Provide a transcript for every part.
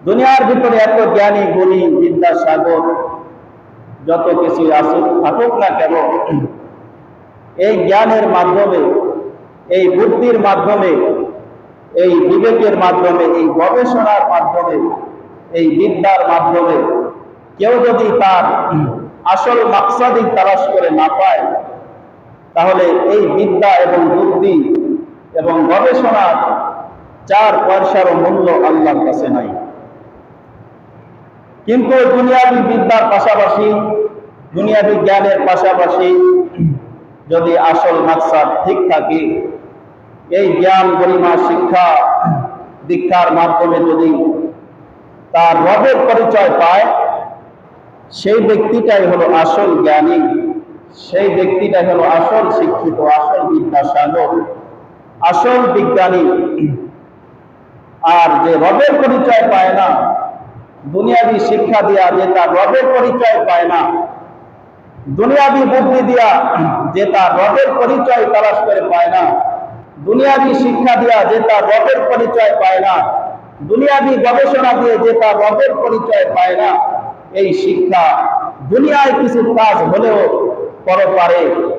দুনিয়ার ভিতরে এত জ্ঞানী গুণী বিদ্যাসাগর যত কিছু আসুক থাকুক না কেন, এই জ্ঞানের মাধ্যমে, এই বুদ্ধির মাধ্যমে, এই বিবেকের মাধ্যমে, এই গবেষণার মাধ্যমে, এই বিদ্যার মাধ্যমে কেউ যদি তার আসল মাকসাদিক তালাশ করে না পায়, তাহলে এই বিদ্যা এবং বুদ্ধি এবং গবেষণার 4 পয়সারও মূল্য আল্লাহর কাছে নাই। কিন্তু দুনিয়াবি বিদ্যার পাশাপাশি, দুনিয়াবি জ্ঞানের পাশাপাশি যদি আসল মাকসাদ ঠিক থাকে, এই জ্ঞান গরিমা শিক্ষা দীক্ষার মাধ্যমে যদি তার রবের পরিচয় পায়, সেই ব্যক্তিটাই হলো আসল জ্ঞানী, সেই ব্যক্তিটাই হলো আসল শিক্ষিত, আসল বিদ্যাসাগর, আসল বিজ্ঞানী। আর যে রবের পরিচয় পায় না, দুনিয়াবি শিক্ষা দিয়া যে তার রবের পরিচয় পায় না, দুনিয়াবি বুদ্ধি দিয়া যে তার রবের পরিচয় তালাশ করে পায় না, দুনিয়াবি শিক্ষা দিয়া যে তার রবের পরিচয় পায় না, দুনিয়াবি গবেষণা দিয়ে যে তার রবের পরিচয় পায় না, এই শিক্ষা দুনিয়ায় কিছু কাজ হলেও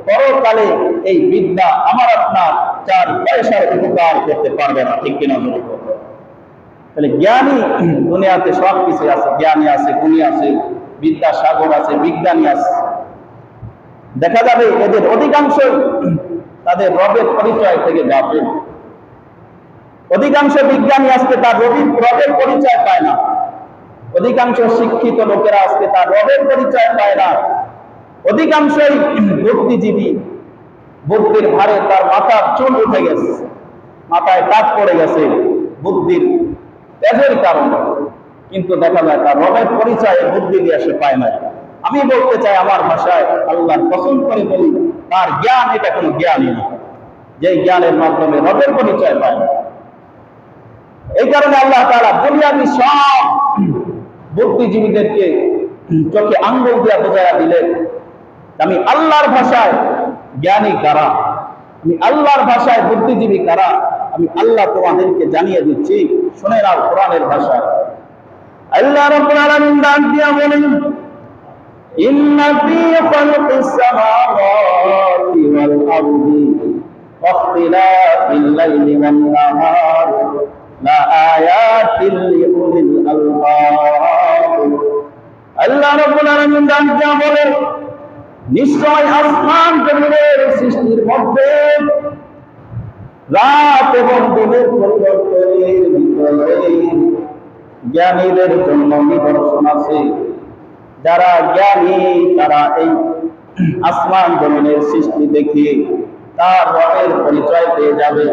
পরকালে এই বিদ্যা আমার আপনার 4 পয়সার উপকার করতে পারবে না। ঠিক কিনা? তাহলে জ্ঞানী দুনিয়াতে সব কিছু আছে, জ্ঞানী আছে, গুণী আছে, বিদ্যাসাগর আছে, বিজ্ঞানী আছে। দেখা যাবে এদের অধিকাংশ তাদের রবের পরিচয় থেকে গাফেল। অধিকাংশ বিজ্ঞানী আজকে তার রবের পরিচয় পায় না। অধিকাংশ শিক্ষিত লোকেরা আজকে তার রবের পরিচয় পায় না। অধিকাংশই বুদ্ধিজীবী, বুদ্ধির ভারে তার মাথার চুল উঠে গেছে, মাথায় টাক পড়ে গেছে বুদ্ধির তেজের কারণে, কিন্তু দেখা যায় তার রবের পরিচয় বুদ্ধি দিয়ে সে পায় না। আমি বলতে চাই আমার ভাষায়, আল্লাহর কসম করে বলি, তার জ্ঞান এটা কোনো জ্ঞানই না, যে জ্ঞানের মাধ্যমে রবের পরিচয় পায় না। এই কারণে আল্লাহ তাআলা দুনিয়াবি সব বুদ্ধিজীবীদেরকে চোখে আঙ্গুল দিয়া বোঝাইয়া দিলেন, আমি আল্লাহর ভাষায় জ্ঞানী কারা, আমি আল্লাহর ভাষায় বুদ্ধিজীবী কারা, আমি আল্লাহ তোমাদেরকে জানিয়ে দিচ্ছি, শুনে নাও কোরআনের ভাষায়। আল্লাহ রাব্বুল আলামিন ডাক দিয়া বলেন, ইন্না ফী খালকিস সামাওয়াতি ওয়াল আরদি ওয়াখতিলাফিল লাইলি ওয়ান নাহার লা আয়াতিল লিউলিল আলবাব। আল্লাহ রাব্বুল আলামিন ডাক দিয়া বলেন, নিশ্চয় আসমান জমিনের সৃষ্টির মধ্যে রাত এবং দিনের পরিবর্তনের ভিতরে জ্ঞানীদের জন্য নিদর্শন আছে। যারা জ্ঞানী তারা এই আসমান জমিনের সৃষ্টি দেখে তার রবের পরিচয় পেয়ে যাবে।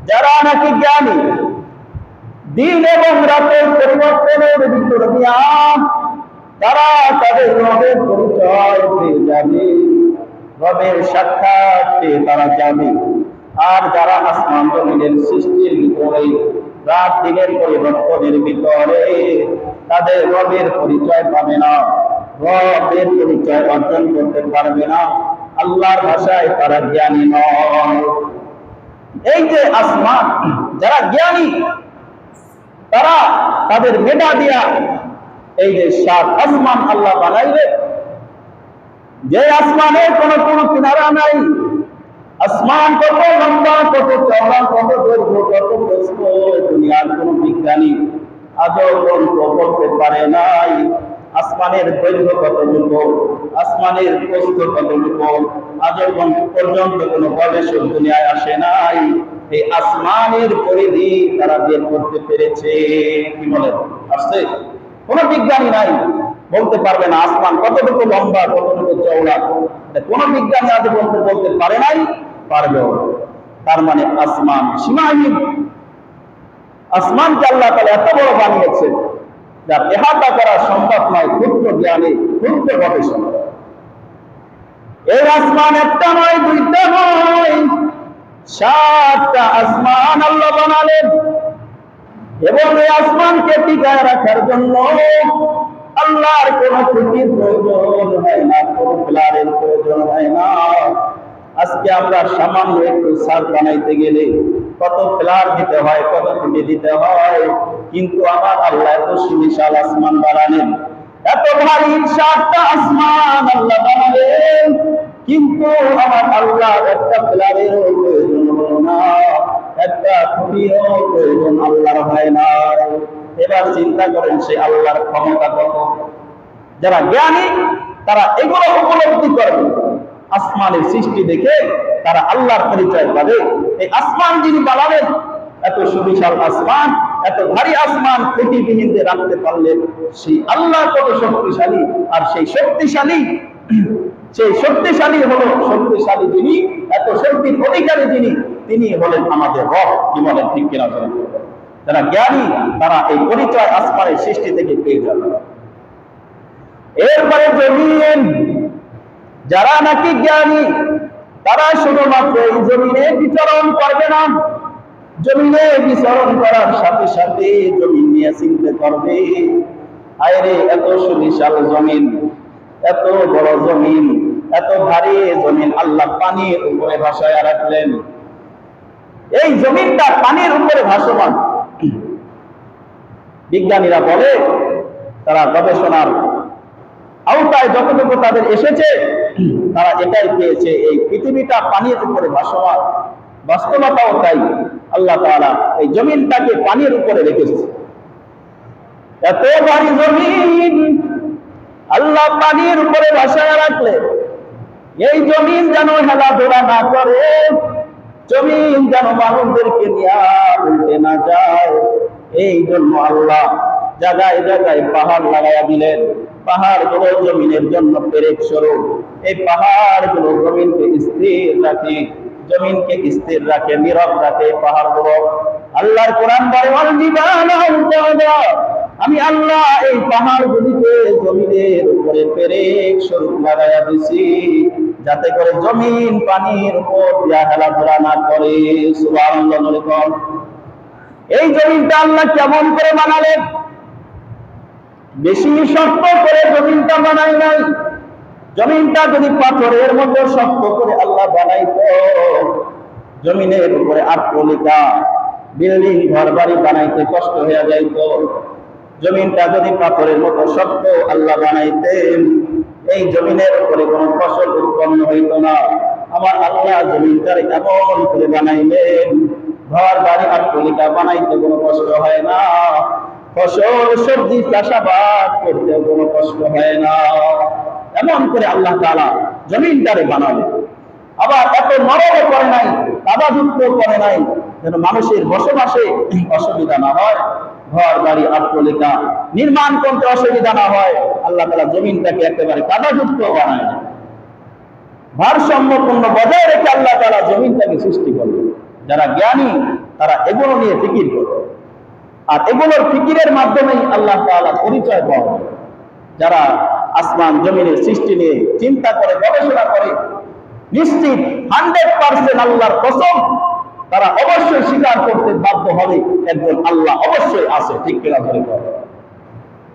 যারা নাকি জ্ঞানী, দিন এবং রাতের পরিবর্তনের ভিতর দিয়া তারা তাদের রবের পরিচয় পেয়ে যাবে, রবের সাক্ষাৎ পেয়ে তারা যাবে। আর যারা আসমান জমিনের সৃষ্টির ভিতরে রাত দিনের পরিবর্তনের ভিতরে তাদের রবের পরিচয় পাবে না, রবের পরিচয় অর্জন করতে পারবে না, আল্লাহর ভাষায় তারা জ্ঞানী নয়। এই যে আসমান, যারা জ্ঞানী তারা তাদের মেধা দিয়া এই যে 7 আসমান আল্লাহ বানাইলে, যে আসমানের কোনো কিনারা নাই, আসমান কত লম্বা, কত চওড়া, কত দৈর্ঘ্য, কত প্রস্থ, দুনিয়ার কোন বিজ্ঞানী আজও পর্যন্ত বলতে পারে নাই আসমানের দৈর্ঘ্য কতটুকু, আসমানের প্রস্থ কতটুকু, আজও পর্যন্ত কোন গবেষক দুনিয়ায় আসে নাই এই আসমানের পরিধি তারা বের করতে পেরেছে। কি বলেন? আসছে? কোন বিজ্ঞানী নাই বলতে পারবে না আসমান কতটুকু লম্বা, কতটুকু চওড়া, কোন বিজ্ঞানী আজ বলতে পারে নাই, পারবেও। তার মানে আসমান সীমাহীন। আসমানকে আল্লাহ তাআলা এত বড় বানিয়েছে যা ইহাতা করা সম্ভব নয় ক্ষুদ্র জ্ঞানে, ক্ষুদ্র গবেষণা। এই আসমান একটা নয়, দুইটা নয়, 7টা আসমান আল্লাহ বানালেন। এবং এই আসমানকে টিকায় রাখার জন্য আল্লাহর কোন খুঁটির প্রয়োজন হয় না, কোন পিলারের প্রয়োজন হয় না। আজকে আমরা সামান্য একটু ছাদ বানাইতে গেলে কত প্লার দিতে হয়, কত খুঁটি দিতে হয়, কিন্তু আমার আল্লাহ এত সুবিশাল আসমান বানালেন, এত ভারী 7টা আসমান আল্লাহ বানালেন, কিন্তু আমার আল্লাহ একটা প্লারেরও প্রয়োজন হলো না, একটা খুঁটিরও প্রয়োজন আল্লাহর হয় না। এবার চিন্তা করেন সে আল্লাহর ক্ষমতা কত। যারা জ্ঞানী তারা এগুলো উপলব্ধি করবে, আসমানের সৃষ্টি দেখে তারা আল্লাহর পরিচয় পাবে। এই আসমান যিনি বানালেন, এত সুবিশাল আসমান, এত ভারী আসমান খুঁটিবিহীনদের রাখতে পারলেন, সেই আল্লাহ কত শক্তিশালী। আর সেই শক্তিশালী হলো শক্তিশালী যিনি, এত শক্তির অধিকারী যিনি, তিনি হলেন আমাদের রব। কি বলেন ঠিক কিনা? যারা জ্ঞানী তারা এই পরিচয় আসমানের সৃষ্টি থেকে পেয়ে যাবে। এরপরে জমিন, যারা নাকি জ্ঞানী তারা শুধুমাত্র এই জমিনে বিচরণ করবে না, জমিনে বিচরণ করার সাথে সাথে জমিন নিয়ে চিন্তা করবে, আরে এত সুবিশাল জমিন, এত বড় জমিন, এত ভারী জমিন আল্লাহ পানির উপরে ভাসায় রাখলেন, এই জমিনটা পানির উপরে ভাসমান। বিজ্ঞানীরা বলে, তারা গবেষণার আওতায় যতটুকু তাদের এসেছে তারা এটাই পেয়েছে, এই পৃথিবীটা পানির উপরে ভাসমান। বাস্তবতাও তাই, আল্লাহ তাআলা এই জমিনটাকে পানির উপরে রেখেছে। এত ভারী জমিন আল্লাহ পানির উপরে ভাসায় রাখলে, এই জমিন যেন হেলাধুলা না করে, জমিন যেন মানুষদেরকে নিয়ে উল্টে না যায়, এই জন্য আল্লাহ জায়গায় জায়গায় পাহাড় লাগাইয়া দিলেন। পাহাড়গুলো জমিনের জন্য পেরেক স্বরূপ, এই পাহাড়গুলো জমিনকে স্থির রাখে, জমিনকে স্থির রাখে, নীরব রাখে পাহাড়গুলো। আল্লাহর কোরআন বলে, আমি আল্লাহ এই পাহাড়গুলিকে জমিনের উপরে পেরেক স্বরূপ লাগাইয়া দিছি, যাতে করে জমিন পানির উপর দিয়া হেলাধুলা না করে। সুবহানাল্লাহ। এই জমিনটা আল্লাহ কেমন করে বানালেন? বেশি শক্ত করে জমিনটা বানাই নাই। জমিনটা যদি পাথরের মতো শক্ত করে আল্লাহ বানাইতো, জমিনের উপরে আট্টলিকা বিল্ডিং ঘর বাড়ি বানাইতে কষ্ট হয়ে যাইত। জমিনটা যদি পাথরের মতো শক্ত আল্লাহ বানাইতেন, এই জমিনের উপরে কোনো ফসল উৎপন্ন হইত না। আমার আল্লাহ জমিনটারে এমন করে বানাইলেন, ঘর বাড়ি আট্টলিকা বানাইতে কোনো কষ্ট হয় না, ফসল সবজি চাষাবাদ করতে কোনো কষ্ট হয় না। এমন করে আল্লাহ তাআলা জমিনটারে বানালেন। আবার এত নরম করে নাই, কাদাযুক্ত করে নাই, যেন মানুষের বসবাসে অসুবিধা না হয়, ঘর বাড়ি আট্টলিকা নির্মাণ করতে অসুবিধা না হয়। আল্লাহ তাআলা জমিনটাকে একেবারে কাদাযুক্ত বানায়, ভারসাম্যপূর্ণ বজায় রেখে আল্লাহ তাআলা জমিনটাকে সৃষ্টি করলেন। যারা জ্ঞানী তারা এগুলো নিয়ে ফিকির করে, আর এগুলোর ফিকিরের মাধ্যমেই আল্লাহ তাআলা পরিচয় পাওয়া যায়। যারা আসমান জমিনের সৃষ্টি নিয়ে চিন্তা করে, গবেষণা করে, নিশ্চিত 100% আল্লাহর কসম, তারা অবশ্যই স্বীকার করতে বাধ্য হবে একজন আল্লাহ অবশ্যই আছে। ঠিক কিনা?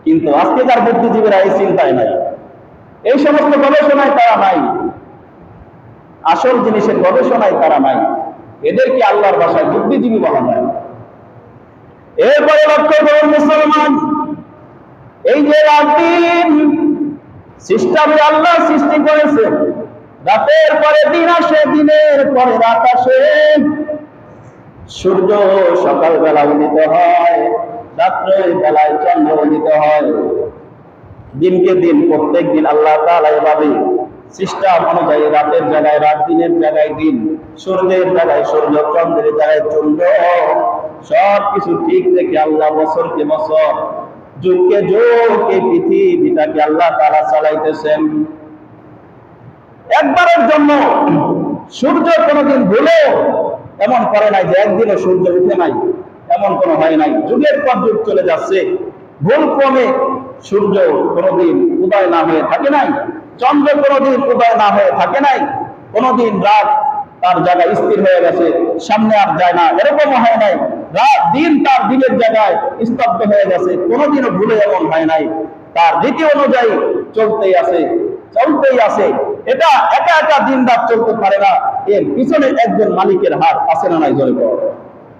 কিন্তু আজকেকার বুদ্ধিজীবীরা এই চিন্তায় নাই, এই সমস্ত গবেষণায় তারা নাই, আসল জিনিসের গবেষণায় তারা নাই। এদেরকে আল্লাহর ভাষায় বুদ্ধিজীবী বলা যায়। এরপরে লক্ষ্য করুন মুসলমান, এই যে রাত-দিন সিস্টেমে আল্লাহ সৃষ্টি করেছে, রাতের পরে দিন আসে, দিনের পরে রাত আসে, সূর্য সকালবেলা উদিত হয়, রাত্রের বেলায় চন্দ্র উদিত হয়। দিনকে দিন প্রত্যেক দিন আল্লাহ তাআলা এভাবে সিস্টেম অনুযায়ী রাতের জায়গায় রাত, দিনের জায়গায় দিন, সূর্যের জায়গায় সূর্য, চন্দ্রের জায়গায় চন্দ্র, সবকিছু ঠিক রেখে আল্লাহ বছরকে বছর, যুগকে যুগ এই পৃথিবীটাকে আল্লাহ তাআলা চালাইতেছেন। একবারের জন্য সূর্য কোনোদিন ভুলে এমন করে নাই যে একদিনও সূর্য উঠে নাই, এমন কোনো হয় নাই। যুগের পর যুগ চলে যাচ্ছে, ভুল ক্রমে সূর্য কোনোদিন উদয় না হয়ে থাকে নাই, চন্দ্র কোনোদিন উদয় না হয়ে থাকে নাই, কোনোদিন রাত তার জায়গায় স্থির হয়ে গেছে, সামনে আর যায় না, এরকমও হয় নাই। রাত দিন তার দিনের জায়গায় স্তব্ধ হয়ে গেছে, কোনোদিনও ভুলে এমন হয় নাই। তার রীতি অনুযায়ী চলতেই আছে, চলতেই আছে। এটা একা একা দিন রাত চলতে পারে না, এর পিছনে একজন মালিকের হাত আছে না নাই জোরে বল।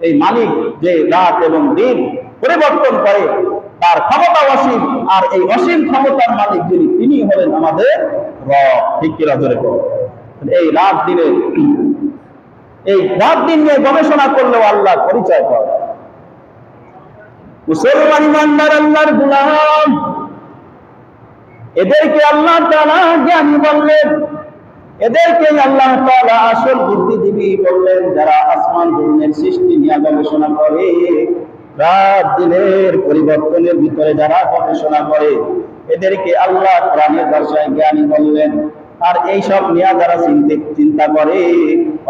এই মালিক যে রাত এবং দিন পরিবর্তন করে, তার ক্ষমতা অসীম, আর এই অসীম ক্ষমতার মালিক যিনি, তিনি হলেন আমাদের রব। ঠিক কিনা জোরে বল। এই রাত দিন নিয়ে গবেষণা করলেও আল্লাহ পরিচয় পাওয়া যায়। মুসলমান ইমানদার আল্লাহর গোলাম, এদেরকে আল্লাহ তাআলা জ্ঞানী বললেন, এদেরকে আল্লাহ তাআলা আসল বুদ্ধিজীবী বললেন, যারা আসমান জমিনের সৃষ্টি নিয়ে গবেষণা করে, রাত দিনের পরিবর্তনের ভিতরে যারা গবেষণা করে, এদেরকে আল্লাহ কোরআনের ভাষায় জ্ঞানী বললেন। আর এই সব নিয়ে যারা চিন্তা করে,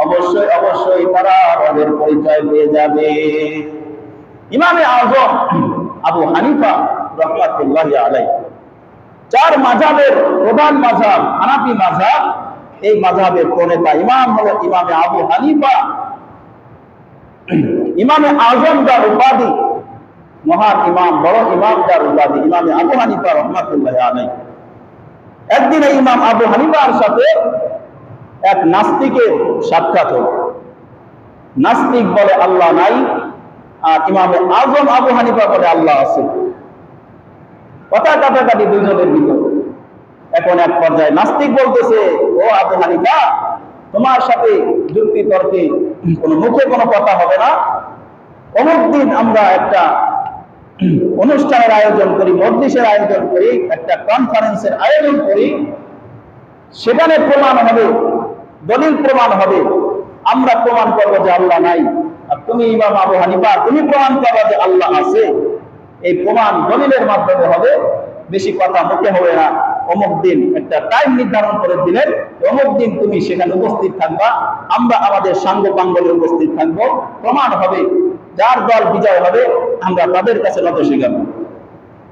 অবশ্যই অবশ্যই তারা রবের পরিচয় পেয়ে যাবে। ইমামে আযম আবু হানিফা রাহমাতুল্লাহি আলাইহি, চার মাযহাবের প্রধান মাযহাব হানাফি মাযহাব, এই মাযহাবের প্রণেতা ইমাম হলো ইমামে আবু হানিফা। ইমামে আযম যার উপাধি, মহান ইমাম, বড় ইমাম যার উপাধি, ইমামে আবু হানিফা রাহমাতুল্লাহি আলাইহি। একদিন ইমাম আবু হানিফার সাথে এক নাস্তিকের সাক্ষাৎ হল। নাস্তিক বলে আল্লাহ নাই, আর ইমামে আযম আবু হানিফা বলে আল্লাহ আছে। কথা কাটাকাটি দুইজনের ভিতর। এখন এক পর্যায়ে নাস্তিক বলতেছে, ও আবু হানিফা, তোমার সাথে যুক্তি তর্কে মুখে কোনো কথা হবে না। অমুক দিন আমরা একটা অনুষ্ঠানের আয়োজন করি, মজলিসের আয়োজন করি, একটা কনফারেন্সের আয়োজন করি, সেখানে প্রমাণ হবে, দলিল প্রমাণ হবে, আমরা প্রমাণ করবো যে আল্লাহ নাই, আর তুমি ইমাম আবু হানিফা তুমি প্রমাণ করবে যে আল্লাহ আছে। এই প্রমাণ দলিলের মাধ্যমে হবে, বেশি কথা মুখে হবে না। অমুক দিন একটা টাইম নির্ধারণ করে দিলেন, অমুক দিন তুমি সেখানে উপস্থিত থাকবা, আমরা আমাদের সাঙ্গ পাঙ্গলে উপস্থিত থাকবো, প্রমাণ হবে, যার দল বিজয় হবে আমরা তাদের কাছে নত শিখাবো।